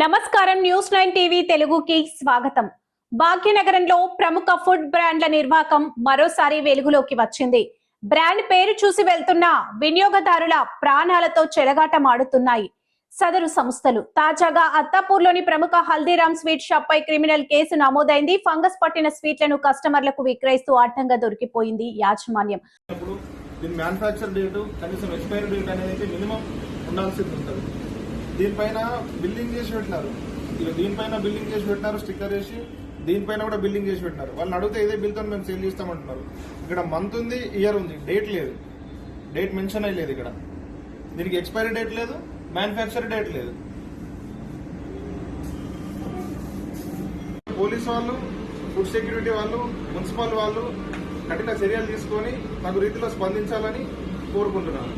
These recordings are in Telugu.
నమస్కారం న్యూస్ 9 టీవీ తెలుగుకి స్వాగతం. భాగ్యనగరంలో ప్రముఖ ఫుడ్ బ్రాండ్ల నిర్వాహకం మరోసారి వెలుగులోకి వచ్చింది. బ్రాండ్ పేరు చూసి వెళ్తున్న వినియోగదారుల ప్రాణాలతో చెలగాటమాడుతున్నాయి సదరు సంస్థలు. తాజాగా అత్తాపూర్లోని ప్రముఖ హల్దీరామ్ స్వీట్ షాప్ పై క్రిమినల్ కేసు నమోదైంది. ఫంగస్ పట్టిన స్వీట్లను కస్టమర్లకు విక్రయిస్తూ అడ్డంగా దొరికిపోయింది యాజమాన్యం. దీనిపైన బిల్డింగ్ చేసి పెట్టినారు, స్టిక్కర్ వేసి దీనిపైన కూడా బిల్డింగ్ చేసి పెట్టినారు. వాళ్ళని అడిగితే ఇదే బిల్తో మేము సేల్ చేస్తామంటున్నారు. ఇక్కడ మంత్ ఉంది, ఇయర్ ఉంది, డేట్ లేదు, డేట్ మెన్షన్ అయ్యలేదు. ఇక్కడ దీనికి ఎక్స్పైరీ డేట్ లేదు, మ్యానుఫ్యాక్చర్ డేట్ లేదు. పోలీస్ వాళ్ళు, ఫుడ్ సెక్యూరిటీ వాళ్ళు, మున్సిపల్ వాళ్ళు కఠిన చర్యలు తీసుకొని తగు రీతిలో స్పందించాలని కోరుకుంటున్నాను.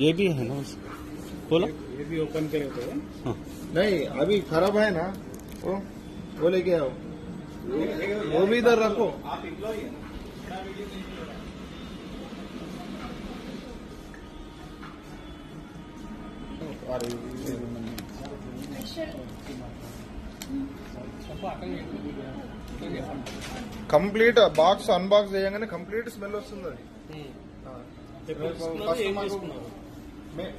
ये भी है ना, खोलो। ये भी ओपन करे तो हाँ। नहीं अभी खराब है ना, वो लेके आओ, वो भी इधर रखो। आप एम्प्लॉय हैं? కంప్లీట్ బాక్స్ అన్బాక్స్ చేయగానే కంప్లీట్ స్మెల్ వస్తుంది. అది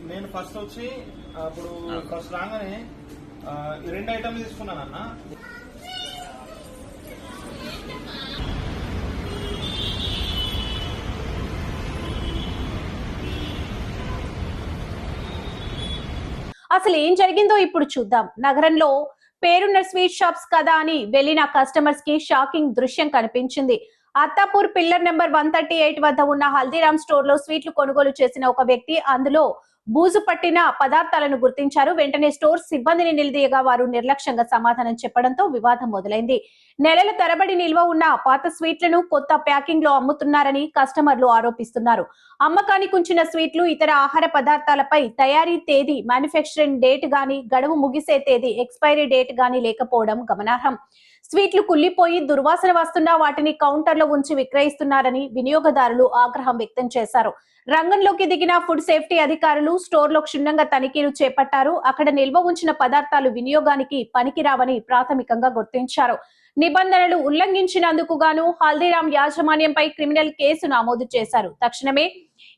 నేను ఫస్ట్ వచ్చి అప్పుడు ఫస్ట్ రాగానే రెండు ఐటమ్స్ తీసుకున్నాను అన్న. అసలు ఏం జరిగిందో ఇప్పుడు చూద్దాం. నగరంలో పేరున్న స్వీట్ షాప్స్ కదా అని వెళ్లిన కస్టమర్స్ కి షాకింగ్ దృశ్యం కనిపించింది. అత్తాపూర్ పిల్లర్ నెంబర్ 138 వద్ద ఉన్న హల్దీరామ్ స్టోర్ లో స్వీట్లు కొనుగోలు చేసిన ఒక వ్యక్తి అందులో బూజు పట్టిన పదార్థాలను గుర్తించారు. వెంటనే స్టోర్ సిబ్బందిని నిలదీయగా వారు నిర్లక్ష్యంగా సమాధానం చెప్పడంతో వివాదం మొదలైంది. నెలల తరబడి నిల్వ ఉన్న పాత స్వీట్లను కొత్త ప్యాకింగ్ లో అమ్ముతున్నారని కస్టమర్లు ఆరోపిస్తున్నారు. అమ్మకానికి ఉంచిన స్వీట్లు, ఇతర ఆహార పదార్థాలపై తయారీ తేదీ, మ్యానుఫ్యాక్చరింగ్ డేట్ గాని, గడువు ముగిసే తేదీ, ఎక్స్పైరీ డేట్ గాని లేకపోవడం గమనార్హం. స్వీట్లు కుళ్లిపోయి దుర్వాసన వస్తున్నా వాటిని కౌంటర్లో ఉంచి విక్రయిస్తున్నారని వినియోగదారులు ఆగ్రహం వ్యక్తం చేశారు. రంగంలోకి దిగిన ఫుడ్ సేఫ్టీ అధికారులు స్టోర్లో క్షుణ్ణంగా తనిఖీలు చేపట్టారు. అక్కడ నిల్వ ఉంచిన పదార్థాలు వినియోగానికి పనికిరావని ప్రాథమికంగా గుర్తించారు. నిబంధనలు ఉల్లంఘించినందుకు గాను హల్దీరామ్ యాజమాన్యంపై క్రిమినల్ కేసు నమోదు చేశారు. తక్షణమే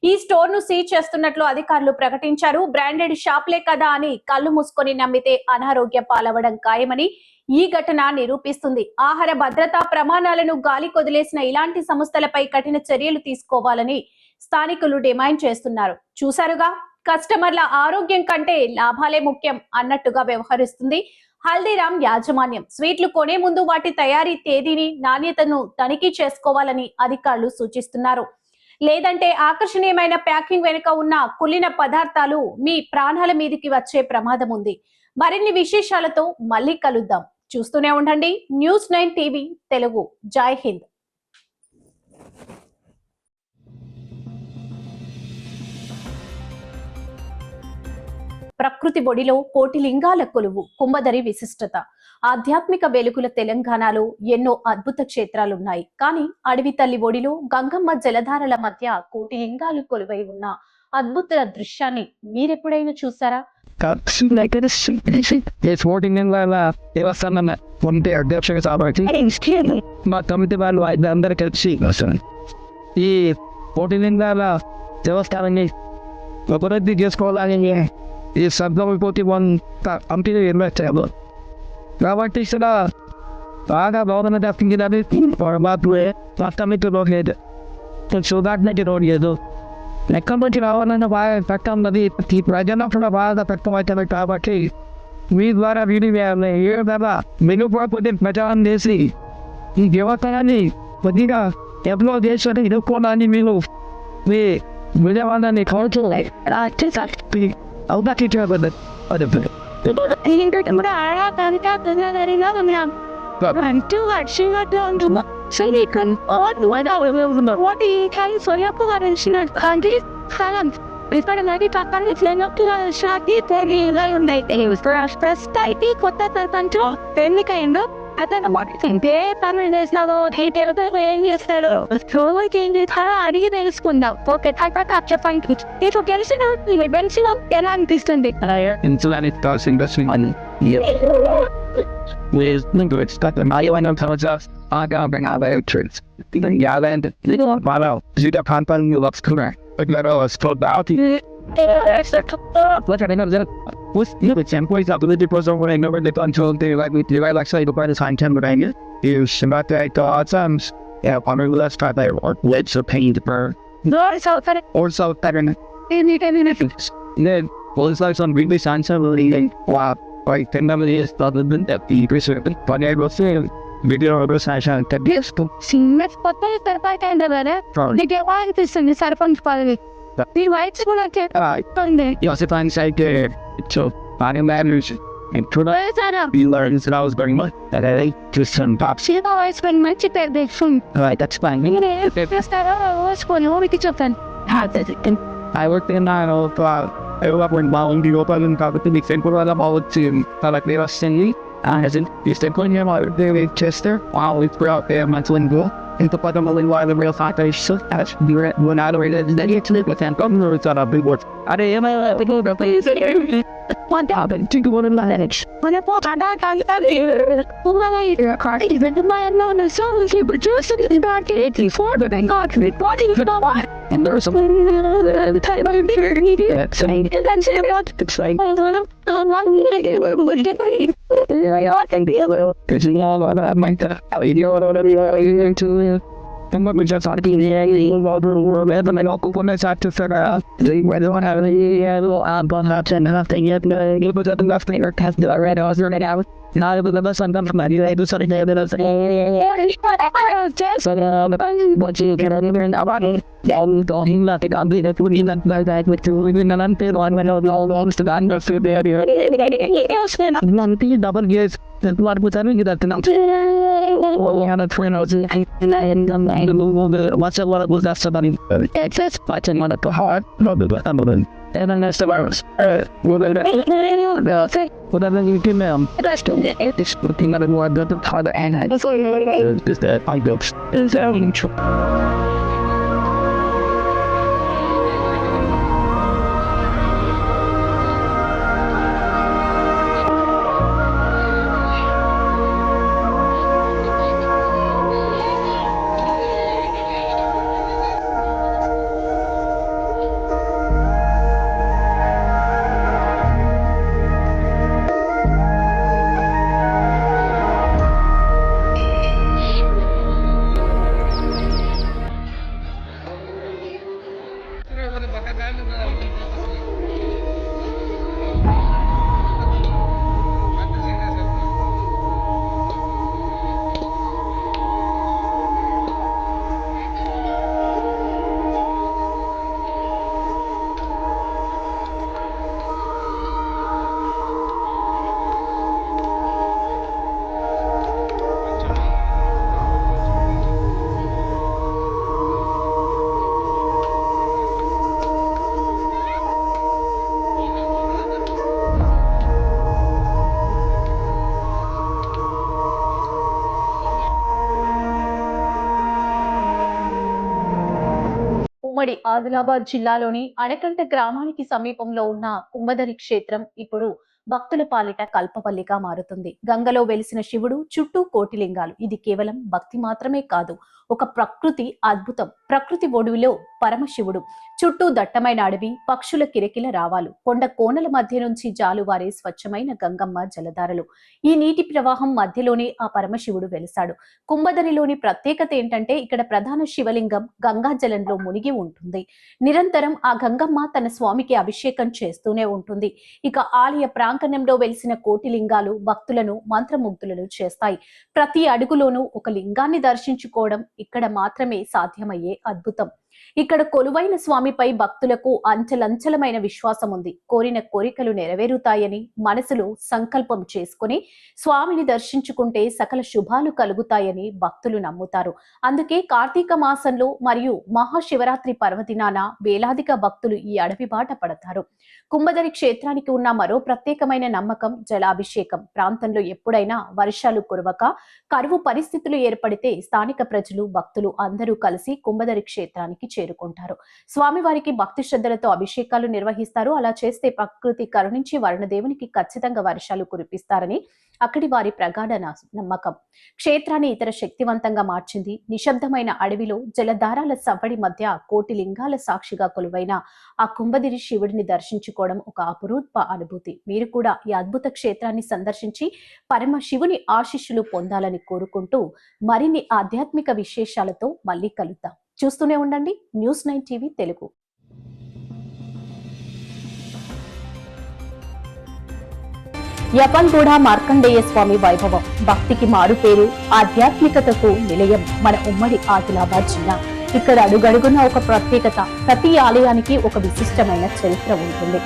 ఈ స్టోర్ ను సీజ్ చేస్తున్నట్లు అధికారులు ప్రకటించారు. బ్రాండెడ్ షాప్లే కదా అని కళ్ళు మూసుకొని నమ్మితే అనారోగ్య పాలవడం ఖాయమని ఈ ఘటన నిరూపిస్తుంది. ఆహార భద్రతా ప్రమాణాలను గాలి కొదిలేసిన ఇలాంటి సంస్థలపై కఠిన చర్యలు తీసుకోవాలని స్థానికులు డిమాండ్ చేస్తున్నారు. చూసారుగా, కస్టమర్ల ఆరోగ్యం కంటే లాభాలే ముఖ్యం అన్నట్టుగా వ్యవహరిస్తుంది హల్దీరామ్ యాజమాన్యం. స్వీట్లు కొనే ముందు వాటి తయారీ తేదీని, నాణ్యతను తనిఖీ చేసుకోవాలని అధికారులు సూచిస్తున్నారు. లేదంటే ఆకర్షణీయమైన ప్యాకింగ్ వెనుక ఉన్న కుళ్ళిన పదార్థాలు మీ ప్రాణాల మీదకి వచ్చే ప్రమాదం ఉంది. మరిన్ని విశేషాలతో మళ్ళీ కలుద్దాం. చూస్తూనే ఉండండి న్యూస్ 9 టీవీ తెలుగు. జై హింద్. ప్రకృతి ఒడిలో కోటి లింగాల కొలువు కుంభదరి విశిష్టత. ఆధ్యాత్మిక వెలుగుల తెలంగాణలో ఎన్నో అద్భుత క్షేత్రాలున్నాయి. కానీ అడవి తల్లి ఒడిలో గంగమ్మ జలధారల మధ్య కోటి లింగాలు కొలువై ఉన్న అద్భుత దృశ్యాన్ని మీరెప్పుడైనా చూసారా? దేవస్థానం ఉంటే అధ్యక్షుడు కాబట్టి మా కమిటీ వాళ్ళు అందరూ కలిసి ఈ కోటిలింగాల దేవస్థానాన్ని అభివృద్ధి చేసుకోవాలని ఈ శబ్దం పోటీ కంపెనీ నిర్వహించారు. కాబట్టి ఇక్కడ బాగా భవన దర్శించడానికి మా కమిటీలో లేదు, చూడడానికి రోడ్ లేదు. ఎక్కడి నుంచి రావాలన్నా బాగా పెట్టన్నది ఈ ప్రజలకు కూడా బాగా పెట్టమవుతుంది. కాబట్టి మీ ద్వారా వీడి ఏ విధంగా మెరుగుపడిపోతే ప్రచారం చేసి ఈ దేవస్థానాన్ని కొద్దిగా డెవలప్ చేసి ఎదుర్కోవడాన్ని మీరు మీ విజయవాడాన్ని council అవకాశించబడ్డది. Salikan, wala what he carries for your position and country. Salam. Before the lady Papa is laying up to the shot, it was first tidy, what that control, then the kind of. At the what is in there, and there's no detail the way you said, so I can get her idea that is good now. Pocket, I got up to find it. It will get it out, we went it up, and I'm distant higher. Into that it does investment money. With language that the Mayo and Intelligence are going out of truth. Yeah, then, wow, you the company you love correct. But let us talk about it. What I know that was the examples of the people over and over the control they like with the like say the by the time temporary is about the items. Yeah, on the last part there or let's a paint per. No, it's all better. Also better. Then, well, it's like some really sensibility. Wow, like the number is other than that the preserved. But I will say, video of the session that this to see what's what the by kind of it. They get one this in the Sarpan Pali. The whites will not get Sunday. Yosifan said, so, body matters. And to we learned that I was very much that I like to some pops. You know, I spend much of that soon. Alright, that's fine. I worked in I work when bound the open and covered the example about to they were singing. As in, you step on your mother, David Chester, while it's brought there, my twin girl. And the bottom of the while the real fact is so as you're at one out of it, then you click with an governor, it's on a big word. I am a little bit of one happened to go to manage. When I bought on that, I later car, even the man known as so he produced it in back in 84, but I got it, what even on what? And there's some the time I figured he did saying, and then say what to say. I can be a little, because you know, I might how you know, to and what we just had to do, and I go when I start to figure out whether I have a little bonnet and nothing yet, it was up enough later, test the red house right now. Not able to some come from my new something that was what you can over in our body. Don't let it be that we not like that with two women and until one when all to the under food there. Monthly double years. That what was having that now. We had a twin house and what's a lot was that somebody excess but one at the heart, not the and then that's the virus. Whatever you can it's putting out more than the harder and is that I go is everything true. ఉమ్మడి ఆదిలాబాద్ జిల్లాలోని అడకంట గ్రామానికి సమీపంలో ఉన్న కుంభదరి క్షేత్రం ఇప్పుడు భక్తుల పాలిట కల్పవల్లిగా మారుతుంది. గంగలో వెలిసిన శివుడు, చుట్టూ కోటిలింగాలు. ఇది కేవలం భక్తి మాత్రమే కాదు, ఒక ప్రకృతి అద్భుతం. ప్రకృతి ఒడివిలో పరమశివుడు, చుట్టూ దట్టమైన అడవి, పక్షుల కిరకిల రావాలు, కొండ కోనల మధ్య నుంచి జాలువారే స్వచ్ఛమైన గంగమ్మ జలధారలు. ఈ నీటి ప్రవాహం మధ్యలోనే ఆ పరమశివుడు వెలిశాడు. కుంభదరిలోని ప్రత్యేకత ఏంటంటే ఇక్కడ ప్రధాన శివలింగం గంగా జలంలో మునిగి ఉంటుంది. నిరంతరం ఆ గంగమ్మ తన స్వామికి అభిషేకం చేస్తూనే ఉంటుంది. ఇక ఆలయ ప్రాంగణంలో వెలిసిన కోటిలింగాలు భక్తులను మంత్రముగ్ధులను చేస్తాయి. ప్రతి అడుగులోనూ ఒక లింగాన్ని దర్శించుకోవడం ఇక్కడ మాత్రమే సాధ్యమయ్యే అద్భుతం. ఇక్కడ కొలువైన స్వామిపై భక్తులకు అంచలంచలమైన విశ్వాసం ఉంది. కోరిన కోరికలు నెరవేరుతాయని మనసులో సంకల్పం చేసుకుని స్వామిని దర్శించుకుంటే సకల శుభాలు కలుగుతాయని భక్తులు నమ్ముతారు. అందుకే కార్తీక మాసంలో మరియు మహాశివరాత్రి పర్వదినాన వేలాదిగా భక్తులు ఈ అడవి బాట పడతారు. కుంభదరి క్షేత్రానికి ఉన్న మరో ప్రత్యేకమైన నమ్మకం జలాభిషేకం. ప్రాంతంలో ఎప్పుడైనా వర్షాలు కురవక కరువు పరిస్థితులు ఏర్పడితే స్థానిక ప్రజలు భక్తులు అందరూ కలిసి కుంభదరి క్షేత్రానికి చేరుకుంటారు. స్వామివారికి భక్తి శ్రద్ధలతో అభిషేకాలు నిర్వహిస్తారు. అలా చేస్తే ప్రకృతి కరుణించి వరుణదేవునికి ఖచ్చితంగా వర్షాలు కురిపిస్తారని అక్కడి వారి ప్రగాఢ నమ్మకం. క్షేత్రాన్ని ఇతర శక్తివంతంగా మార్చింది. నిశ్శబ్దమైన అడవిలో జలధారాల సవ్వడి మధ్య కోటి లింగాల సాక్షిగా కొలువైన ఆ కుంభదిరి శివుడిని దర్శించుకోవడం ఒక అపురూప అనుభూతి. మీరు కూడా ఈ అద్భుత క్షేత్రాన్ని సందర్శించి పరమ శివుని ఆశీస్సులు పొందాలని కోరుకుంటూ మరిన్ని ఆధ్యాత్మిక విశేషాలతో మళ్ళీ కలుద్దాం. చూస్తూనే ఉండండి న్యూస్9 టీవీ తెలుగు. యపన్గూడ మార్కండేయ స్వామి వైభవం భక్తికి మారుపేరు, ఆధ్యాత్మికతకు నిలయం మన ఉమ్మడి ఆదిలాబాద్ జిల్లా. ఇక్కడ అడుగడుగున ఒక ప్రత్యేకత, ప్రతి ఆలయానికి ఒక విశిష్టమైన చరిత్ర ఉంటుంది.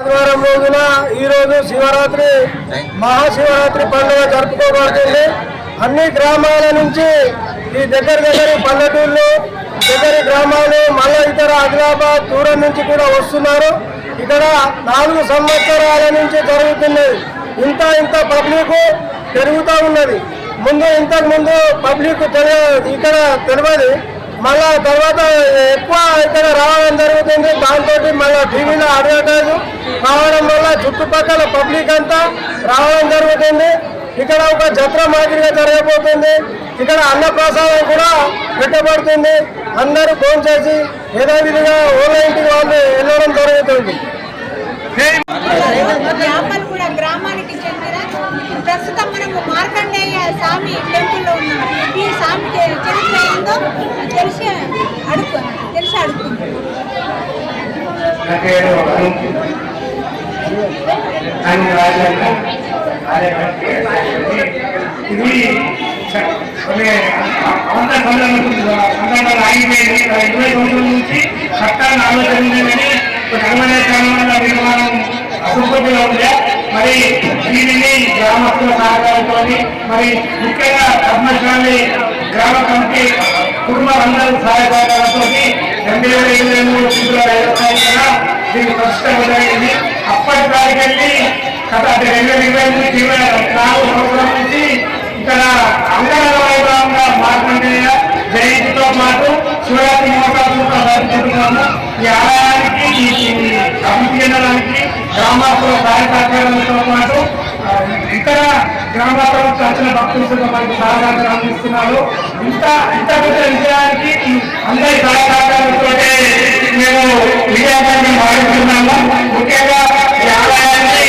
ఆదివారం రోజున ఈరోజు శివరాత్రి మహాశివరాత్రి పండుగ జరుపుకోబడుతుంది. అన్ని గ్రామాల నుంచి ఈ దగ్గర పల్లెటూళ్ళు దగ్గరి గ్రామాలు మళ్ళీ ఇతర ఆదిలాబాద్ దూరం నుంచి కూడా వస్తున్నారు. ఇక్కడ 4 సంవత్సరాల నుంచి జరుగుతున్నది. ఇంత పబ్లిక్ పెరుగుతూ ఉన్నది. ఇంతకు ముందు పబ్లిక్ ఇక్కడ తెలియదు. మళ్ళా తర్వాత ఎక్కువ ఇక్కడ రావడం జరుగుతుంది. దాంతో మళ్ళీ టీవీలో అడ్వర్టైజ్ కావడం వల్ల చుట్టుపక్కల పబ్లిక్ అంతా రావడం జరుగుతుంది. ఇక్కడ ఒక జత్ర మాదిరిగా జరగబోతుంది. ఇక్కడ అన్నప్రసాదం కూడా పెట్టబడుతుంది. అందరూ ఫోన్ చేసి యథావిధిగా ఇంటికి వాళ్ళు వెళ్ళడం జరుగుతుంది. గ్రామానికి చెందిన ప్రస్తుతం మనము మార్కండేయ స్వామి టెంపుల్లో ఉన్నాం. ఈ స్వామి చరిత్ర ఏందో తెలిసి అడుగుతుంది. ఇది ఆగిపోయింది. 20 సంవత్సరాల నుంచి చట్టాన్ని ఆలోచించిందని నిర్మాణం అసంపూర్తిగా ఉండే. మరి దీనిని గ్రామస్తుల సహకారంతో మరి ముఖ్యంగా పద్మశాలి గ్రామ కమిటీ కుటుంబాలందరూ సహకారంతో 2023 దీనికి ప్రస్తుతం జరిగింది. అప్పటి దానికెళ్ళి గత 2024 సంవత్సరం నుంచి ఇక్కడ అంగరంగ మార్కండేయ జయంతితో పాటు శివరాత్రి మహోత్సవం జరుపుకుంటున్నాము. ఈ ఆలయానికి అభివృద్ధి చెందడానికి గ్రామాల సహకారంతో పాటు ఇతర గ్రామాల వచ్చిన భక్తులు మనకు సహకారం అందిస్తున్నారు. ఇంత పెద్ద విజయానికి అందరి సహకారంతో మేము విజయాన్ని భావిస్తున్నాము. ముఖ్యంగా ఈ ఆలయాన్ని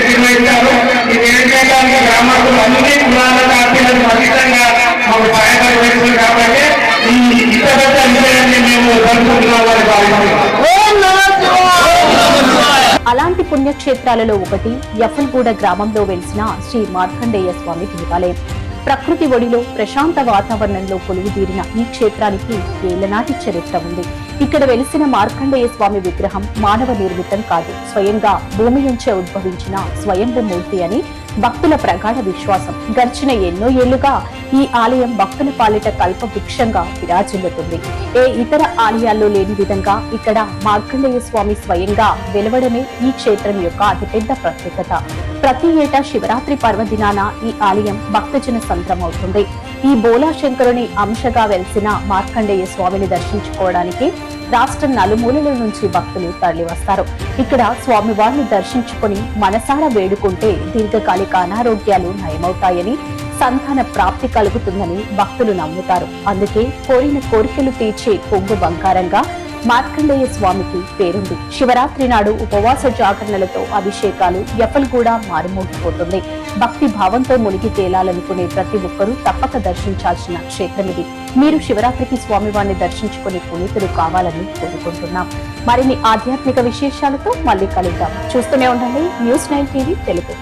నిర్వహించారు. ఈ నిర్వహించడానికి గ్రామాలు అన్ని కులాలకు అత్యంత పవిత్రంగా మాకు సహాయకాలు వేస్తుంది. కాబట్టి ఈ ఇంత పెద్ద విజయాన్ని మేము జరుపుకుంటున్నామని భావిస్తున్నాం. అలాంటి పుణ్యక్షేత్రాలలో ఒకటి యఫల్గూడ గ్రామంలో వెలిసిన శ్రీ మార్కండేయ స్వామి దేవాలయం. ప్రకృతి ఒడిలో ప్రశాంత వాతావరణంలో కొలువుదీరిన ఈ క్షేత్రానికి ఏళ్లనాటి చరిత్ర ఉంది. ఇక్కడ వెలిసిన మార్కండేయ స్వామి విగ్రహం మానవ నిర్మితం కాదు, స్వయంగా భూమి నుంచే ఉద్భవించిన స్వయంభూ మూర్తి అని భక్తుల ప్రగాఢ విశ్వాసం. గడిచిన ఎన్నో ఏళ్లుగా ఈ ఆలయం భక్తుల పాలిట కల్ప వృక్షంగా విరాజిల్లుతుంది. ఏ ఇతర ఆలయాల్లో లేని విధంగా ఇక్కడ మార్కండేయ స్వామి స్వయంగా వెలువడమే ఈ క్షేత్రం యొక్క అతిపెద్ద ప్రత్యేకత. ప్రతి ఏటా శివరాత్రి పర్వదినాన ఈ ఆలయం భక్తజన సంద్రమవుతుంది. ఈ బోలాశంకరుని అంశగా వెలిసిన మార్కండేయ స్వామిని దర్శించుకోవడానికి రాష్ట్ర నలుమూలల నుంచి భక్తులు తరలివస్తారు. ఇక్కడ స్వామివారిని దర్శించుకుని మనసారా వేడుకుంటే దీర్ఘకాలిక అనారోగ్యాలు నయమవుతాయని, సంతాన ప్రాప్తి కలుగుతుందని భక్తులు నమ్ముతారు. అందుకే కోరిన కోరికలు తీర్చే కొంగు బంగారంగా మార్కండేయ స్వామికి పేరుంది. శివరాత్రి నాడు ఉపవాస జాగరణలతో అభిషేకాలు ఎఫలు కూడా మారుమోగిపోతుంది. భక్తి భావంతో మునిగి తేలాలనుకునే ప్రతి ఒక్కరూ తప్పక దర్శించాల్సిన క్షేత్రం ఇది. మీరు శివరాత్రికి స్వామివారిని దర్శించుకునే పునీతులు కావాలని కోరుకుంటున్నాం. మరిన్ని ఆధ్యాత్మిక విశేషాలతో మళ్ళీ కలుద్దాం. చూస్తూనే ఉండండి News9 టీవీ తెలుగు.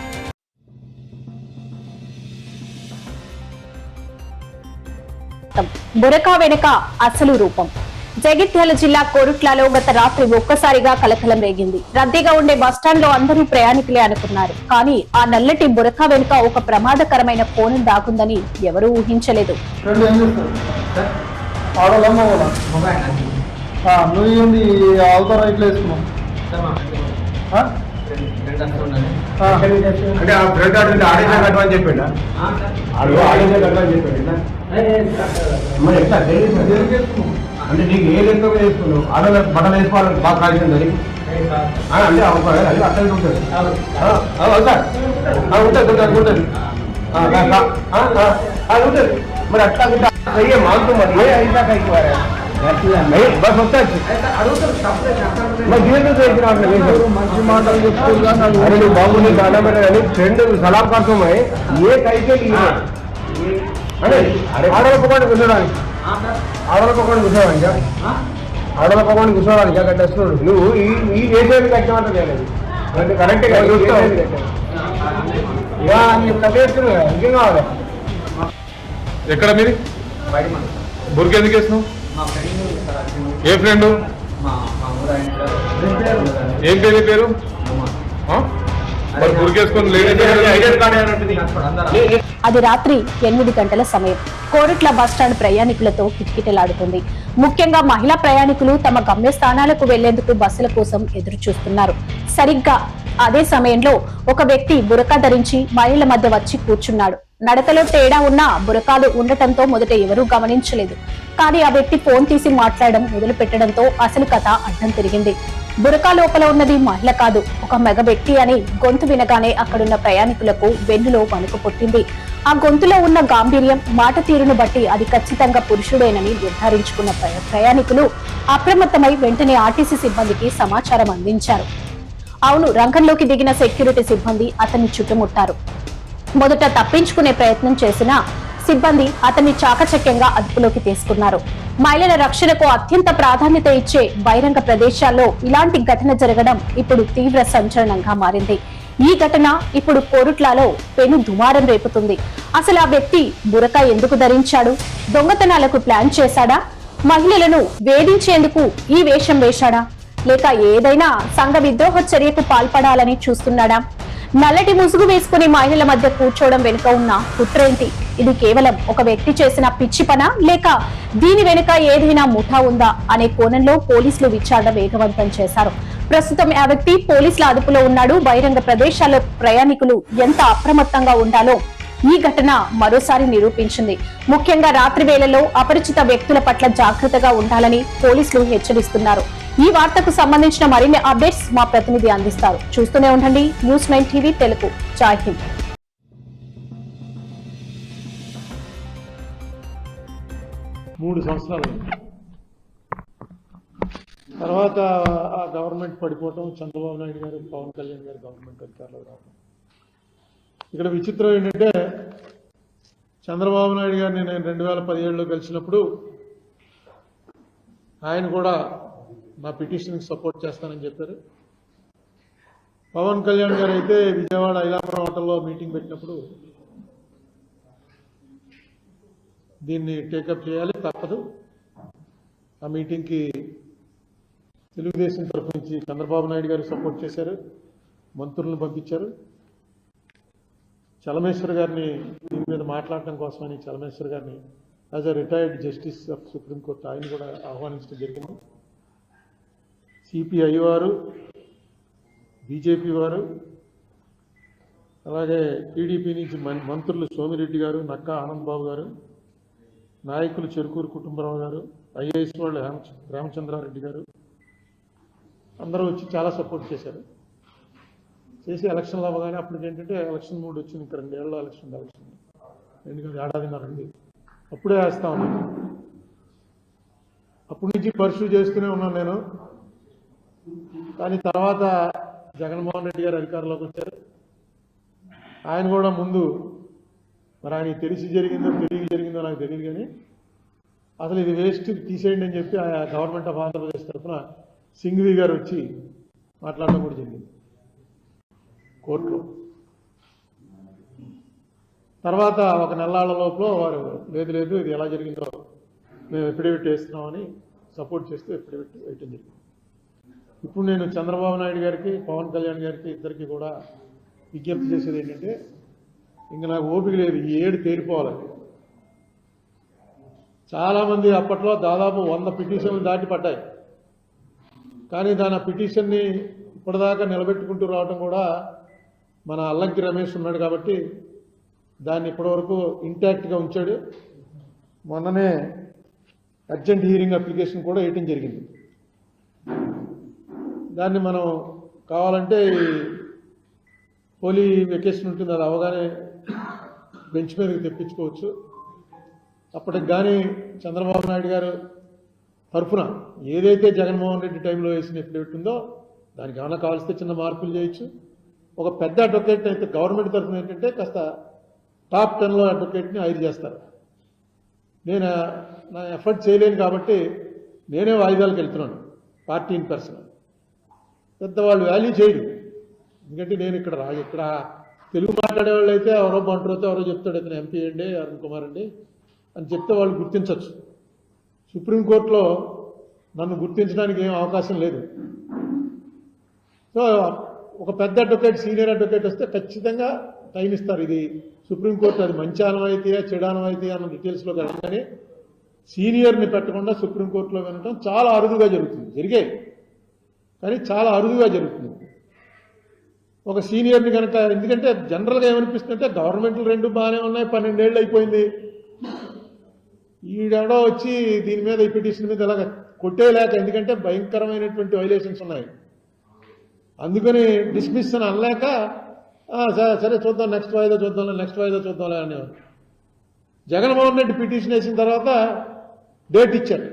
బురకా వెనుక అసలు రూపం. జగిత్యాల జిల్లా కోరుట్లలో గత రాత్రి ఒక్కసారిగా కలకలం రేగింది. రద్దీగా ఉండే బస్టాండ్ లో అందరూ ప్రయాణికులే అనుకున్నారు. కానీ ఆ నల్లటి బురకా వెనుక ఒక ప్రమాదకరమైన కోణం దాగుందని ఎవరూ ఊహించలేదు. అంటే ఆ బ్రెడ్ ఆడేసా కట్టమని చెప్పిండా ఆడేసా కట్టమని చెప్పిండు మరి ఎట్లా అంటే నీకు ఏ లెక్క వేసుకున్నావు ఆడలో బట్టలు వేసుకోవాలని బాగా కాల్సింది అది అంటే అది అట్లా ఉంటుంది ఉంటుంది ఉంటుంది మరి అట్లా అయ్యే మాకు మరి అయినా కైకి వారా బస్ వస్తాச்சு మంచి మాటలు చెప్తున్నా బాగుంది దానా పెట్టాలని ఫ్రెండ్ సలాం కాసమే ఏ కైకే అరే ఆడల పక్కన కూర్చోడానికి ఆడల పక్కన కూర్చోడానికి ఆడల పక్కన కూర్చోడానికి అక్కడ వస్తున్నాడు నువ్వు ఈ వేసేది కట్టమంటే లేదు కరెక్ట్గా చూస్తావు ఇక కట్టేస్తున్నావు ఇంకేం కావాలి ఎక్కడ మీరు బుర్కి ఎందుకు వేసినావు ఏ ఫ్రెండ్ ఏం పేరు పేరు అది రాత్రి 8 గంటల సమయం. కోరుట్ల బస్టాండ్ ప్రయాణికులతో కిటకిటలాడుతుంది. ముఖ్యంగా మహిళా ప్రయాణికులు తమ గమ్యస్థానాలకు వెళ్లేందుకు బస్సుల కోసం ఎదురు చూస్తున్నారు. సరిగ్గా అదే సమయంలో ఒక వ్యక్తి బురకా ధరించి మహిళల మధ్య వచ్చి కూర్చున్నాడు. నడకలో తేడా ఉన్న బురకాలు ఉండటంతో మొదట ఎవరూ గమనించలేదు. కానీ ఆ వ్యక్తి ఫోన్ తీసి మాట్లాడడం మొదలు పెట్టడంతో అసలు కథ అడ్డం తిరిగింది. బురకా లోపల ఉన్నది మహిళ కాదు, ఒక మగ వ్యక్తి అని గొంతు వినగానే అక్కడున్న ప్రయాణికులకు వెన్నులో వణుకు పుట్టింది. ఆ గొంతులో ఉన్న గాంభీర్యం, మాట తీరును బట్టి అది ఖచ్చితంగా పురుషుడేనని నిర్ధారించుకున్న ప్రయాణికులు అప్రమత్తమై వెంటనే ఆర్టీసీ సిబ్బందికి సమాచారం అందించారు. అవును, రంగంలోకి దిగిన సెక్యూరిటీ సిబ్బంది అతన్ని చుట్టుముట్టారు. మొదట తప్పించుకునే ప్రయత్నం చేసిన సిబ్బంది అతన్ని చాకచక్యంగా అదుపులోకి తీసుకున్నారు. మహిళల రక్షణకు అత్యంత ప్రాధాన్యత ఇచ్చే బహిరంగ ప్రదేశాల్లో ఇలాంటి ఘటన జరగడం ఇప్పుడు తీవ్ర సంచలనంగా మారింది. ఈ ఘటన ఇప్పుడు కోరుట్లలో పెను దుమారం రేపుతుంది. అసలు ఆ వ్యక్తి బురకా ఎందుకు ధరించాడు? దొంగతనాలకు ప్లాన్ చేశాడా? మహిళలను వేధించేందుకు ఈ వేషం వేశాడా? లేక ఏదైనా సంఘ విద్రోహ చర్యకు పాల్పడాలని చూస్తున్నాడా? నల్లటి ముసుగు వేసుకుని మహిళల మధ్య కూర్చోవడం వెనుక ఉన్న కుట్రేంటి? ఇది కేవలం ఒక వ్యక్తి చేసిన పిచ్చి పనా, లేక దీని వెనుక ఏదైనా ముఠా ఉందా అనే కోణంలో పోలీసులు విచారణ వేగవంతం చేశారు. ప్రస్తుతం ఆ వ్యక్తి పోలీసుల అదుపులో ఉన్నాడు. బహిరంగ ప్రదేశాల్లో ప్రయాణికులు ఎంత అప్రమత్తంగా ఉండాలో ఈ ఘటన మరోసారి నిరూపించింది. ముఖ్యంగా రాత్రి వేళల్లో అపరిచిత వ్యక్తుల పట్ల జాగ్రత్తగా ఉండాలని పోలీసులు హెచ్చరిస్తున్నారు. ఈ వార్తకు సంబంధించిన మరిన్ని అప్డేట్స్ మా ప్రతినిధి అందిస్తారు. చూస్తూనే ఉండండి News9 టీవీ తెలుగు. జై హింద్. మూడు సంవత్సరాలు తర్వాత ఆ గవర్నమెంట్ పడిపోవటం, చంద్రబాబు నాయుడు గారు, పవన్ కళ్యాణ్ గారు గవర్నమెంట్ అధికారులు రావడం. ఇక్కడ విచిత్రం ఏంటంటే చంద్రబాబు నాయుడు గారిని నేను 2017లో కలిసినప్పుడు ఆయన కూడా నా పిటిషన్కి సపోర్ట్ చేస్తానని చెప్పారు. పవన్ కళ్యాణ్ గారు అయితే విజయవాడ ఐలాపురం హోటల్లో మీటింగ్ పెట్టినప్పుడు దీన్ని టేకప్ చేయాలి, తప్పదు. ఆ మీటింగ్కి తెలుగుదేశం తరఫు నుంచి చంద్రబాబు నాయుడు గారు సపోర్ట్ చేశారు, మంత్రులను పంపించారు. చలమేశ్వర్ గారిని దీని మీద మాట్లాడటం కోసమని చలమేశ్వర్ గారిని as a retired justice of supreme court ఆయన కూడా ఆహ్వానించడం జరిగింది. సిపిఐ వారు, బీజేపీ వారు, అలాగే టీడీపీ నుంచి మంత్రులు సోమిరెడ్డి గారు, నక్కా ఆనందబాబు గారు, నాయకులు చెరుకూరు కుటుంబరావు గారు, ఐఏఎస్ వాళ్ళు రామచంద్రారెడ్డి గారు అందరూ వచ్చి చాలా సపోర్ట్ చేశారు. చేసి ఎలక్షన్లు అవ్వగానే అప్పటికి ఏంటంటే ఎలక్షన్ మూడ్ వచ్చింది. ఇంకా 2 ఏళ్ళ ఎలక్షన్ ఎందుకంటే ఏడాదిన్నర అండి, అప్పుడే వేస్తా ఉన్నాను. అప్పటి నుంచి పర్సూ చేస్తూనే ఉన్నాను నేను. కానీ తర్వాత జగన్మోహన్ రెడ్డి గారు అధికారంలోకి వచ్చారు. ఆయన కూడా ముందు మరి ఆయన తెలిసి జరిగిందో తెలియక జరిగిందో నాకు తెలియదు, కానీ అసలు ఇది వేస్ట్ తీసేయండి అని చెప్పి ఆ గవర్నమెంట్ ఆఫ్ ఆంధ్రప్రదేశ్ తరఫున సింఘ్వి గారు వచ్చి మాట్లాడడం కూడా జరిగింది కోర్టులో. తర్వాత ఒక నెలల లోపల వారు లేదు ఇది ఎలా జరిగిందో మేము ఎఫిడవిట్ వేస్తున్నామని సపోర్ట్ చేస్తూ ఎఫిడవిట్ వేయటం జరిగింది. ఇప్పుడు నేను చంద్రబాబు నాయుడు గారికి, పవన్ కళ్యాణ్ గారికి ఇద్దరికి కూడా విజ్ఞప్తి చేసేది ఏంటంటే, ఇంకా నాకు ఓపిక లేదు, ఈ ఏడు తేలిపోవాలి. చాలామంది అప్పట్లో దాదాపు 100 పిటిషన్లు దాటి పడ్డాయి. కానీ దాని ఆ పిటిషన్ని ఇప్పటిదాకా నిలబెట్టుకుంటూ రావడం కూడా మన అల్లంకి రమేష్ ఉన్నాడు కాబట్టి దాన్ని ఇప్పటివరకు ఇంటాక్ట్గా ఉంచాడు. మొన్ననే అర్జెంట్ హీరింగ్ అప్లికేషన్ కూడా వేయటం జరిగింది. దాన్ని మనం కావాలంటే హోలీ వెకేషన్ ఉంటుంది, అది అవగానే బెంచ్ మీదకి తెప్పించుకోవచ్చు. అప్పటికి కానీ చంద్రబాబు నాయుడు గారు తరఫున ఏదైతే జగన్మోహన్ రెడ్డి టైంలో వేసిన ఎఫిడవిట్ ఉందో దానికి ఏమైనా కావాల్స్తే చిన్న మార్పులు చేయొచ్చు. ఒక పెద్ద అడ్వకేట్ అయితే గవర్నమెంట్ తరఫున ఏంటంటే కాస్త టాప్ 10లో అడ్వకేట్ని హైర్ చేస్తారు. నేను నా ఎఫర్ట్ చేయలేను కాబట్టి నేనే వాయిదాలకు వెళ్తున్నాను. పార్టీ ఇన్ పర్సన్ పెద్దవాళ్ళు వాల్యూ చేయడు. ఎందుకంటే నేను ఇక్కడ తెలుగు మాట్లాడే వాళ్ళు అయితే ఎవరో బంటరోతో ఎవరో చెప్తాడు ఇతను ఎంపీ అండి అరుణ్ కుమార్ అండి అని చెప్తే వాళ్ళు గుర్తించవచ్చు. సుప్రీంకోర్టులో నన్ను గుర్తించడానికి ఏం అవకాశం లేదు. సో ఒక పెద్ద అడ్వకేట్, సీనియర్ అడ్వకేట్ వస్తే ఖచ్చితంగా టైం ఇస్తారు. ఇది సుప్రీంకోర్టు అది మంచి ఆనవాయితీయా చెడు ఆనవాయితీయా అన్న డీటెయిల్స్లో కానీ సీనియర్ని పెట్టకుండా సుప్రీంకోర్టులో వినడం చాలా అరుదుగా జరుగుతుంది. జరిగే కానీ చాలా అరుదుగా జరుగుతుంది. ఒక సీనియర్ని కనుక, ఎందుకంటే జనరల్గా ఏమనిపిస్తుందంటే గవర్నమెంట్లు 2 బాగానే ఉన్నాయి, 12 ఏళ్ళు అయిపోయింది, ఈడెవడో వచ్చి దీని మీద ఈ పిటిషన్ మీద ఇలాగ కొట్టేయలేక, ఎందుకంటే భయంకరమైనటువంటి వైలేషన్స్ ఉన్నాయి, అందుకని డిస్మిస్ అని అనలేక సరే చూద్దాం నెక్స్ట్ వాయిదా చూద్దాంలే అనేవారు. జగన్మోహన్ రెడ్డి పిటిషన్ వేసిన తర్వాత డేట్ ఇచ్చారు.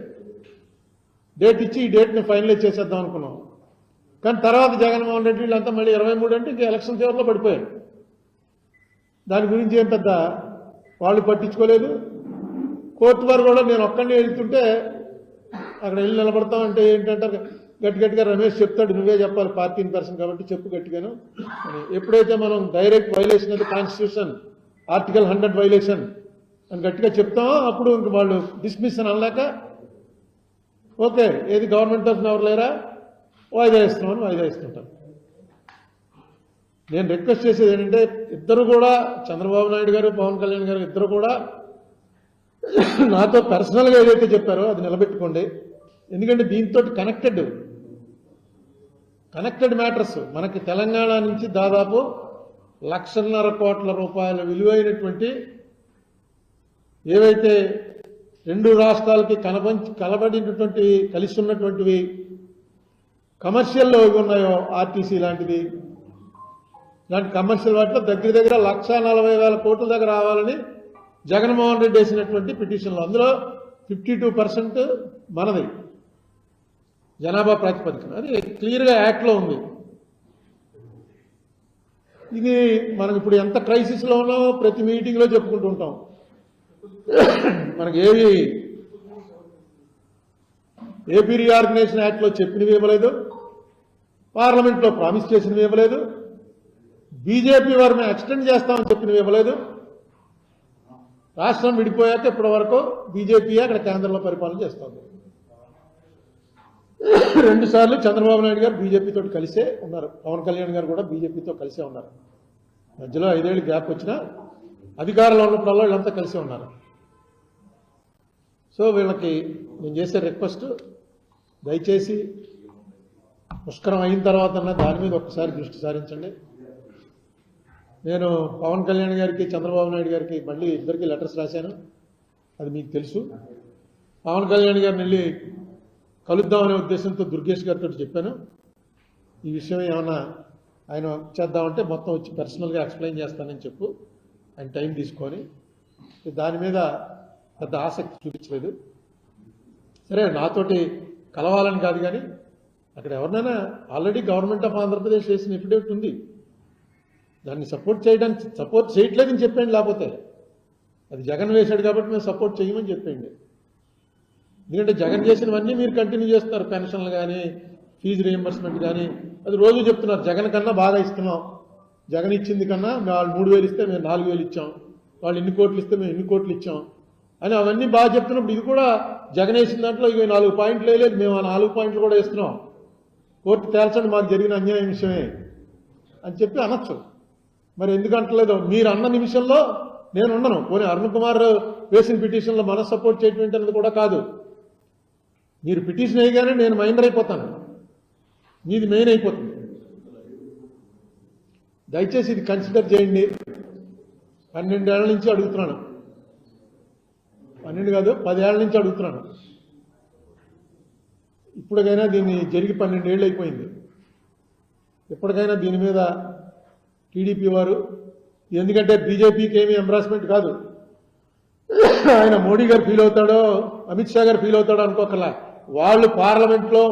డేట్ ఇచ్చి ఈ డేట్ని ఫైనలైజ్ చేసేద్దాం అనుకున్నాం. కానీ తర్వాత జగన్మోహన్ రెడ్డి వీళ్ళంతా మళ్ళీ 23 అంటే ఇంకా ఎలక్షన్ చివరిలో పడిపోయారు. దాని గురించి ఏం పెద్ద వాళ్ళు పట్టించుకోలేదు. కోర్టు వారు కూడా నేను ఒక్కడిని వెళ్తుంటే అక్కడ వెళ్ళి నిలబడతామంటే ఏంటంటే గట్టిగా రమేష్ చెప్తాడు, నువ్వే చెప్పాలి పార్టీ ఇన్ పర్సన్ కాబట్టి చెప్పు గట్టిగాను అని. ఎప్పుడైతే మనం డైరెక్ట్ వైలేషన్ అది కాన్స్టిట్యూషన్ ఆర్టికల్ 100 వైలేషన్ అని గట్టిగా చెప్తామో అప్పుడు ఇంక వాళ్ళు డిస్మిస్ అని అనలేక ఓకే ఏది గవర్నమెంట్ తరఫున ఎవరు లేరా వాయిదా ఇస్తున్నామని వాయిదా ఇస్తుంటారు. నేను రిక్వెస్ట్ చేసేది ఏంటంటే ఇద్దరు కూడా, చంద్రబాబు నాయుడు గారు, పవన్ కళ్యాణ్ గారు ఇద్దరు కూడా నాతో పర్సనల్గా ఏదైతే చెప్పారో అది నిలబెట్టుకోండి. ఎందుకంటే దీంతో కనెక్టెడ్ మ్యాటర్స్ మనకి తెలంగాణ నుంచి దాదాపు 1,50,000 కోట్ల రూపాయల విలువైనటువంటి ఏవైతే 2 రాష్ట్రాలకి కలబడినటువంటి కలిసి ఉన్నటువంటివి కమర్షియల్లో ఇవి ఉన్నాయో, ఆర్టీసీ లాంటిది, ఇలాంటి కమర్షియల్ వాటిలో దగ్గర 1,40,000 కోట్ల దగ్గర రావాలని జగన్మోహన్ రెడ్డి వేసినటువంటి పిటిషన్లు, అందులో 52% మనది జనాభా ప్రాతిపదికన, అది క్లియర్గా యాక్ట్లో ఉంది. ఇది మనం ఇప్పుడు ఎంత క్రైసిస్లో ఉన్నామో ప్రతి మీటింగ్లో చెప్పుకుంటూ ఉంటాం. మనకి ఏపీ రీఆర్గనైజేషన్ యాక్ట్లో చెప్పినవి ఇవ్వలేదు, పార్లమెంట్లో ప్రామిస్ చేసినవి ఇవ్వలేదు, బీజేపీ వారు మేము ఎక్స్టెండ్ చేస్తామని చెప్పినవి ఇవ్వలేదు. రాష్ట్రం విడిపోయాక ఇప్పటి వరకు బీజేపీ అక్కడ కేంద్రంలో పరిపాలన చేస్తుంది. 2 సార్లు చంద్రబాబు నాయుడు గారు బీజేపీతో కలిసే ఉన్నారు, పవన్ కళ్యాణ్ గారు కూడా బీజేపీతో కలిసే ఉన్నారు. మధ్యలో 5 ఏళ్ళు గ్యాప్ వచ్చినా అధికారంలో ఉన్నప్పుడల్లా వీళ్ళంతా కలిసే ఉన్నారు. సో వీళ్ళకి నేను చేసే రిక్వెస్ట్, దయచేసి పుష్కరం అయిన తర్వాత దాని మీద ఒక్కసారి దృష్టి సారించండి. నేను పవన్ కళ్యాణ్ గారికి, చంద్రబాబు నాయుడు గారికి మళ్ళీ ఇద్దరికి లెటర్స్ రాశాను, అది మీకు తెలుసు. పవన్ కళ్యాణ్ గారిని వెళ్ళి కలుద్దామనే ఉద్దేశంతో దుర్గేష్ గారితో చెప్పాను. ఈ విషయం ఏమన్నా ఆయన చేద్దామంటే మొత్తం వచ్చి పర్సనల్గా ఎక్స్ప్లెయిన్ చేస్తానని చెప్పు, ఆయన టైం తీసుకొని. దాని మీద పెద్ద ఆసక్తి చూపించలేదు. సరే నాతోటి కలవాలని కాదు, కానీ అక్కడ ఎవరినైనా ఆల్రెడీ గవర్నమెంట్ ఆఫ్ ఆంధ్రప్రదేశ్ చేసిన ఎఫిడేవిట్ ఉంది, దాన్ని సపోర్ట్ చేయట్లేదని చెప్పండి. లేకపోతే అది జగన్ వేశాడు కాబట్టి మేము సపోర్ట్ చేయమని చెప్పండి. ఎందుకంటే జగన్ చేసినవన్నీ మీరు కంటిన్యూ చేస్తున్నారు. పెన్షన్లు కానీ, ఫీజు రియంబర్స్మెంట్ కానీ, అది రోజు చెప్తున్నారు. జగన్ కన్నా బాగా ఇస్తున్నాం, జగన్ ఇచ్చింది కన్నా వాళ్ళు 3,000 ఇస్తే మేము 4,000 ఇచ్చాం, వాళ్ళు ఇన్ని కోట్లు ఇస్తే మేము ఇన్ని కోట్లు ఇచ్చాం అని అవన్నీ బాగా చెప్తున్నప్పుడు ఇది కూడా జగన్ వేసిన దాంట్లో ఇక 4 పాయింట్లు వేయలేదు, మేము ఆ 4 పాయింట్లు కూడా వేస్తున్నాం, కోర్టు తేల్చండి మాకు జరిగిన అన్యాయం విషయమే అని చెప్పి అనొచ్చు. మరి ఎందుకు అంటలేదు? మీరు అన్న నిమిషంలో నేను ఉండను. పోనీ అరుణ్ కుమార్ వేసిన పిటిషన్లో మన సపోర్ట్ చేయటం ఏంటన్నది కూడా కాదు. మీరు పిటిషన్ వేయగానే నేను మైండర్ అయిపోతాను, మీది మెయిన్ అయిపోతుంది. దయచేసి ఇది కన్సిడర్ చేయండి. 12 ఏళ్ల నుంచి అడుగుతున్నాను, 12 కాదు 10 ఏళ్ల నుంచి అడుగుతున్నాను. ఇప్పటికైనా దీన్ని జరిగి 12 ఏళ్ళు అయిపోయింది. ఎప్పటికైనా దీని మీద టీడీపీ వారు, ఎందుకంటే బీజేపీకి ఏమీ ఎంబ్రాస్మెంట్ కాదు, ఆయన మోడీ గారు ఫీల్ అవుతాడో అమిత్ షా గారు ఫీల్ అవుతాడో అనుకోకలా, వాళ్ళు పార్లమెంట్లో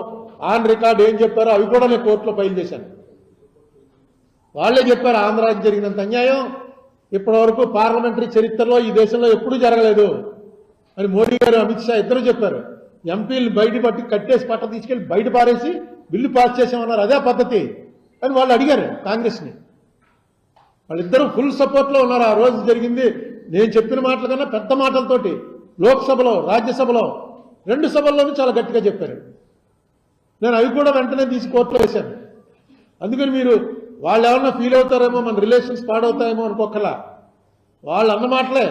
ఆన్ రికార్డ్ ఏం చెప్పారో అవి కూడా నేను కోర్టులో ఫైల్ చేశాను. వాళ్లే చెప్పారు ఆంధ్రాకి జరిగినంత అన్యాయం ఇప్పటి వరకు పార్లమెంటరీ చరిత్రలో ఈ దేశంలో ఎప్పుడూ జరగలేదు అని మోడీ గారు అమిత్ షా ఇద్దరు చెప్పారు. ఎంపీలు బయట పట్టి కట్టేసి పట్ట తీసుకెళ్లి బయట పారేసి బిల్లు పాస్ చేసామన్నారు, అదే పద్ధతి అని వాళ్ళు అడిగారు కాంగ్రెస్ని. వాళ్ళిద్దరూ ఫుల్ సపోర్ట్లో ఉన్నారు. ఆ రోజు జరిగింది నేను చెప్పిన మాటల కన్నా పెద్ద మాటలతోటి లోక్సభలో, రాజ్యసభలో 2 సభల్లోనూ చాలా గట్టిగా చెప్పారు. నేను అవి కూడా వెంటనే తీసి కోర్టులో వేశాను. అందుకని మీరు వాళ్ళు ఏమన్నా ఫీల్ అవుతారేమో, మన రిలేషన్స్ పాడవుతాయేమో అనుకోకలా, వాళ్ళు అన్న మాటలే,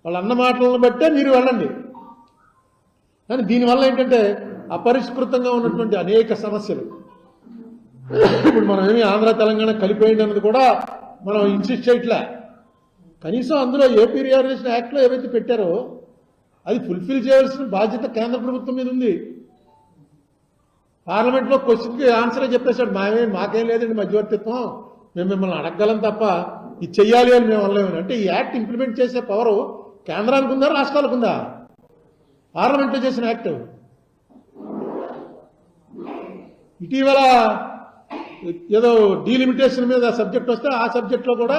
వాళ్ళ అన్న మాటలను బట్టే మీరు వెళ్ళండి. కానీ దీనివల్ల ఏంటంటే అపరిష్కృతంగా ఉన్నటువంటి అనేక సమస్యలు, ఇప్పుడు మనం ఏమి ఆంధ్ర తెలంగాణ కలిపేయండి అన్నది కూడా మనం ఇన్సిస్ట్ చేయట్లే. కనీసం అందులో ఏపీ రియార్గనైజేషన్ యాక్ట్లో ఏవైతే పెట్టారో అది ఫుల్ఫిల్ చేయాల్సిన బాధ్యత కేంద్ర ప్రభుత్వం మీద ఉంది. పార్లమెంట్లో క్వశ్చన్కి ఆన్సరే చెప్పేశాడు, మాకేం లేదండి మధ్యవర్తిత్వం, మేము మిమ్మల్ని అడగగలం తప్ప ఇది చెయ్యాలి అని మేము అనలేమని. అంటే ఈ యాక్ట్ ఇంప్లిమెంట్ చేసే పవరు కేంద్రానికి ఉందా, రాష్ట్రాలకు ఉందా? పార్లమెంట్లో చేసిన యాక్ట్. ఇటీవల ఏదో డీలిమిటేషన్ మీద సబ్జెక్ట్ వస్తే ఆ సబ్జెక్ట్లో కూడా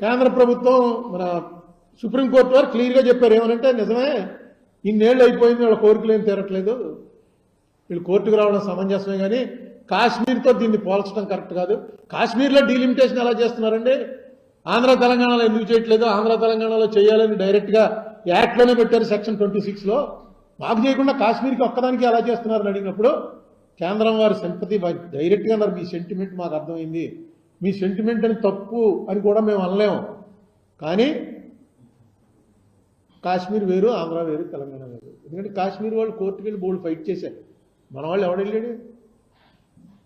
కేంద్ర ప్రభుత్వం, మన సుప్రీంకోర్టు వారు క్లియర్గా చెప్పారు. ఏమనంటే నిజమే, ఇన్నేళ్ళు అయిపోయింది, వాళ్ళ కోరికలు ఏం తీరట్లేదు, వీళ్ళు కోర్టుకు రావడం సమంజసమే, కానీ కాశ్మీర్తో దీన్ని పోల్చడం కరెక్ట్ కాదు. కాశ్మీర్లో డీలిమిటేషన్ ఎలా చేస్తున్నారండి, ఆంధ్ర తెలంగాణలో ఎందుకు చేయట్లేదు? ఆంధ్ర తెలంగాణలో చేయాలని డైరెక్ట్గా యాక్ట్లోనే పెట్టారు సెక్షన్ 26లో. మాకు చేయకుండా కాశ్మీర్కి ఒక్కదానికి ఎలా చేస్తున్నారని అడిగినప్పుడు కేంద్రం వారి సింపతి డైరెక్ట్గా అన్నారు, మీ సెంటిమెంట్ మాకు అర్థమైంది, మీ సెంటిమెంట్ అని తప్పు అని కూడా మేము అనలేము, కానీ కాశ్మీర్ వేరు, ఆంధ్ర వేరు, తెలంగాణ వేరు. ఎందుకంటే కాశ్మీర్ వాళ్ళు కోర్టుకి వెళ్ళి బోల్డ్ ఫైట్ చేశారు, మన వాళ్ళు ఎవడు వెళ్ళాడు?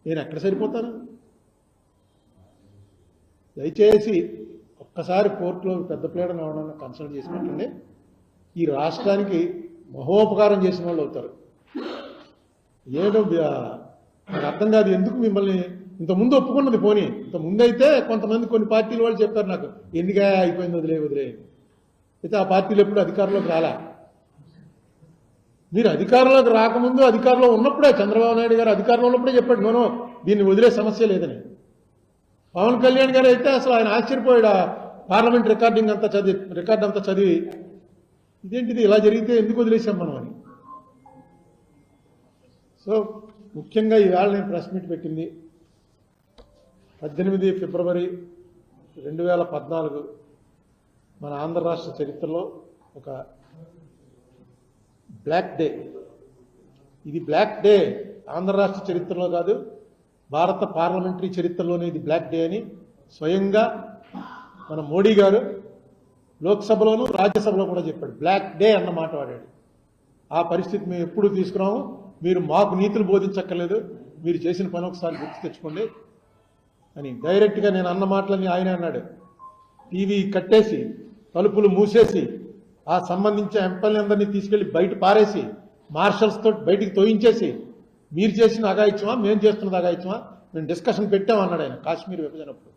నేను ఎక్కడ సరిపోతాను? దయచేసి ఒక్కసారి కోర్టులో పెద్ద ప్లేడని ఎవడన్నా కన్సల్ట్ చేసినట్లండి ఈ రాష్ట్రానికి మహోపకారం చేసిన వాళ్ళు అవుతారు. ఏదో నాకు అర్థం కాదు ఎందుకు మిమ్మల్ని ఇంతకుముందు ఒప్పుకున్నది. పోనీ ఇంతకుముందు అయితే కొంతమంది కొన్ని పార్టీల వాళ్ళు చెప్పారు నాకు, ఎందుకే అయిపోయింది వదిలే అయితే ఆ పార్టీలు ఎప్పుడు అధికారంలోకి రాలా. మీరు అధికారంలోకి రాకముందు, అధికారంలో ఉన్నప్పుడే చంద్రబాబు నాయుడు గారు అధికారంలో ఉన్నప్పుడే చెప్పాడు నోనో దీన్ని వదిలే సమస్య లేదని. పవన్ కళ్యాణ్ గారు అయితే అసలు ఆయన ఆశ్చర్యపోయాడు, పార్లమెంట్ రికార్డ్ అంతా చదివి ఇదేంటిది ఇలా జరిగితే ఎందుకు వదిలేసాం మనం అని. సో ముఖ్యంగా ఈవేళ నేను ప్రెస్ మీట్ పెట్టింది 18 ఫిబ్రవరి 2014 మన ఆంధ్ర రాష్ట్ర చరిత్రలో ఒక బ్లాక్ డే. ఇది బ్లాక్ డే ఆంధ్ర రాష్ట్ర చరిత్రలో కాదు, భారత పార్లమెంటరీ చరిత్రలోనే ఇది బ్లాక్ డే అని స్వయంగా మన మోడీ గారు లోక్సభలోనూ రాజ్యసభలో కూడా చెప్పాడు. బ్లాక్ డే అన్న మాట వాడాడు. ఆ పరిస్థితి మేము ఎప్పుడు తీసుకురాము, మీరు మాకు నీతులు బోధించక్కర్లేదు, మీరు చేసిన పని ఒకసారి గుర్తు తెచ్చుకోండి అని డైరెక్ట్గా నేను అన్న మాటలని ఆయన అన్నాడు. టీవీ కట్టేసి తలుపులు మూసేసి ఆ సంబంధించిన ఎంపీలని అందరినీ తీసుకెళ్లి బయట పారేసి మార్షల్స్ తోటి బయటికి తోయించేసి మీరు చేసిన అఘాయిత్యమా, మేము చేస్తున్నది అఘాయిత్యమా, మేము డిస్కషన్ పెట్టామన్నాడు ఆయన కాశ్మీర్ విభజనప్పుడు.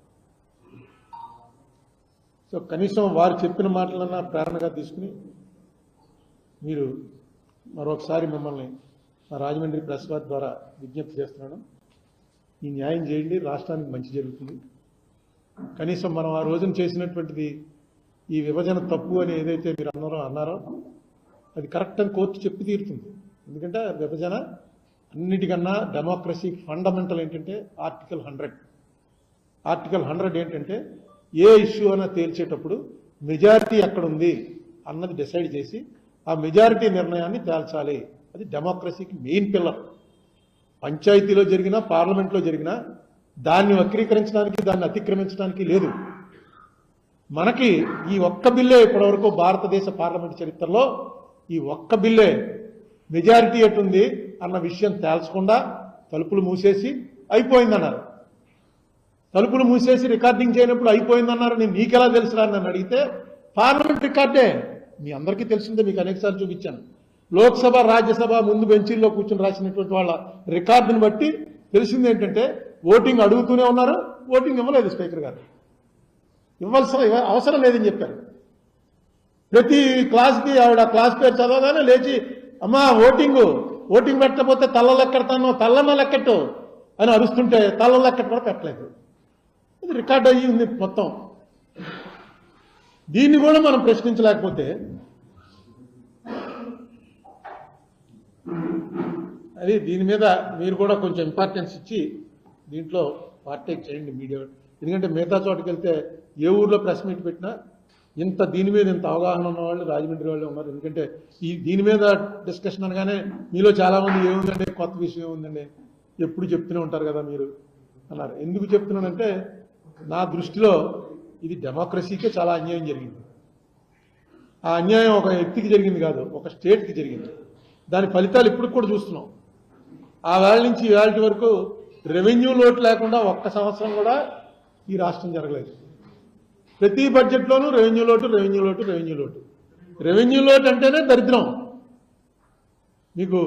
సో కనీసం వారు చెప్పిన మాటలన్నా ప్రేరణగా తీసుకుని మీరు మరొకసారి మిమ్మల్ని మా రాజమండ్రి ప్రెస్ వారి ద్వారా విజ్ఞప్తి చేస్తున్నాను. ఈ న్యాయం చేయండి, రాష్ట్రానికి మంచి జరుగుతుంది. కనీసం మనం ఆ రోజున చేసినటువంటిది ఈ విభజన తప్పు అని ఏదైతే మీరు అన్నారో అది కరెక్ట్ అని కోర్టు చెప్పి తీరుతుంది. ఎందుకంటే విభజన అన్నిటికన్నా డెమోక్రసీకి ఫండమెంటల్ ఏంటంటే ఆర్టికల్ 100. ఆర్టికల్ 100 ఏంటంటే ఏ ఇష్యూ అయినా తేల్చేటప్పుడు మెజారిటీ ఎక్కడుంది అన్నది డిసైడ్ చేసి ఆ మెజారిటీ నిర్ణయాన్ని తేల్చాలి. అది డెమోక్రసీకి మెయిన్ పిల్లర్. పంచాయతీలో జరిగినా పార్లమెంట్లో జరిగినా దాన్ని వక్రీకరించడానికి, దాన్ని అతిక్రమించడానికి లేదు. మనకి ఈ ఒక్క బిల్లే ఇప్పటివరకు భారతదేశ పార్లమెంట్ చరిత్రలో ఈ ఒక్క బిల్లే మెజారిటీ ఎటుంది అన్న విషయం తేల్చకుండా తలుపులు మూసేసి అయిపోయిందన్నారు. తలుపులు మూసేసి రికార్డింగ్ చేయనప్పుడు అయిపోయిందన్నారు. నేను నీకెలా తెలుసురా అని నన్ను అడిగితే పార్లమెంట్ రికార్డే మీ అందరికీ తెలిసిందే, మీకు అనేకసార్లు చూపించాను. లోక్సభ, రాజ్యసభ ముందు బెంచీల్లో కూర్చొని రాసినటువంటి వాళ్ళ రికార్డుని బట్టి తెలిసింది ఏంటంటే ఓటింగ్ అడుగుతూనే ఉన్నారు, ఓటింగ్ ఇవ్వలేదు స్పీకర్ గారు. ఇవ్వాల్సిన అవసరం లేదని చెప్పారు. ప్రతి క్లాస్కి ఆవిడ క్లాస్ పేరు చదవగానే లేచి అమ్మా ఓటింగ్ పెట్టకపోతే తల్ల లెక్కెడతాను, తల్లన్న లెక్కెట్టు అని అరుస్తుంటే తల్ల లెక్కట్టు కూడా పెట్టలేదు. ఇది రికార్డ్ అయ్యి ఉంది మొత్తం. దీన్ని కూడా మనం ప్రశ్నించలేకపోతే అది దీని మీద మీరు కూడా కొంచెం ఇంపార్టెన్స్ ఇచ్చి దీంట్లో పార్టేక్ చేయండి మీడియా. ఎందుకంటే మిగతా చోటుకి వెళ్తే ఏ ఊర్లో ప్రెస్ మీట్ పెట్టినా దీని మీద ఇంత అవగాహన ఉన్న వాళ్ళు రాజమండ్రి వాళ్ళే ఉన్నారు. ఎందుకంటే దీని మీద డిస్కషన్ అనగానే మీలో చాలామంది ఏముందండి కొత్త విషయం ఏముందండి ఎప్పుడు చెప్తూనే ఉంటారు కదా మీరు అన్నారు. ఎందుకు చెప్తున్నానంటే నా దృష్టిలో ఇది డెమోక్రసీకే చాలా అన్యాయం జరిగింది. ఆ అన్యాయం ఒక వ్యక్తికి జరిగింది కాదు, ఒక స్టేట్కి జరిగింది. దాని ఫలితాలు ఇప్పుడు కూడా చూస్తున్నాం. ఆ వేళ నుంచి ఈ వేళ వరకు రెవెన్యూ లోటు లేకుండా ఒక్క సంవత్సరం కూడా ఈ రాష్ట్రం జరగలేదు. ప్రతి బడ్జెట్లోనూ రెవెన్యూ లోటు అంటేనే దరిద్రం. మీకు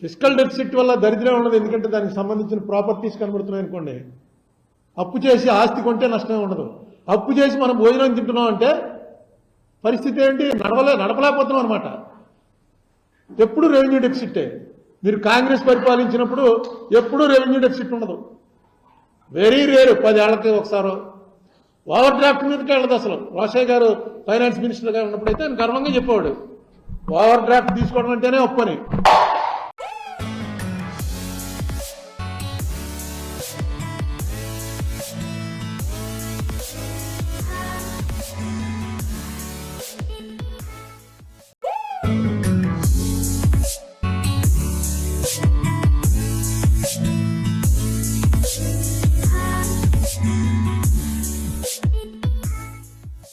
ఫిస్కల్ డెఫిసిట్ వల్ల దరిద్రం ఉండదు, ఎందుకంటే దానికి సంబంధించిన ప్రాపర్టీస్ కనబడుతున్నాయి అనుకోండి. అప్పు చేసి ఆస్తి కొంటే నష్టమే ఉండదు. అప్పు చేసి మనం భోజనం తింటున్నాం అంటే పరిస్థితి ఏంటి? నడపలేకపోతున్నాం అనమాట. ఎప్పుడు రెవెన్యూ డెఫిసిట్టే. మీరు కాంగ్రెస్ పరిపాలించినప్పుడు ఎప్పుడూ రెవెన్యూ డెఫిసిట్ ఉండదు. వెరీ రేరు, 10 ఏళ్లకి ఒకసారి. ఓవర్ డ్రాఫ్ట్ మీదకి వెళ్ళదు అసలు. రోషయ్య గారు ఫైనాన్స్ మినిస్టర్గా ఉన్నప్పుడైతే ఆయన గర్వంగా చెప్పేవాడు ఓవర్ డ్రాఫ్ట్ తీసుకోవడం అంటేనే ఒప్పని.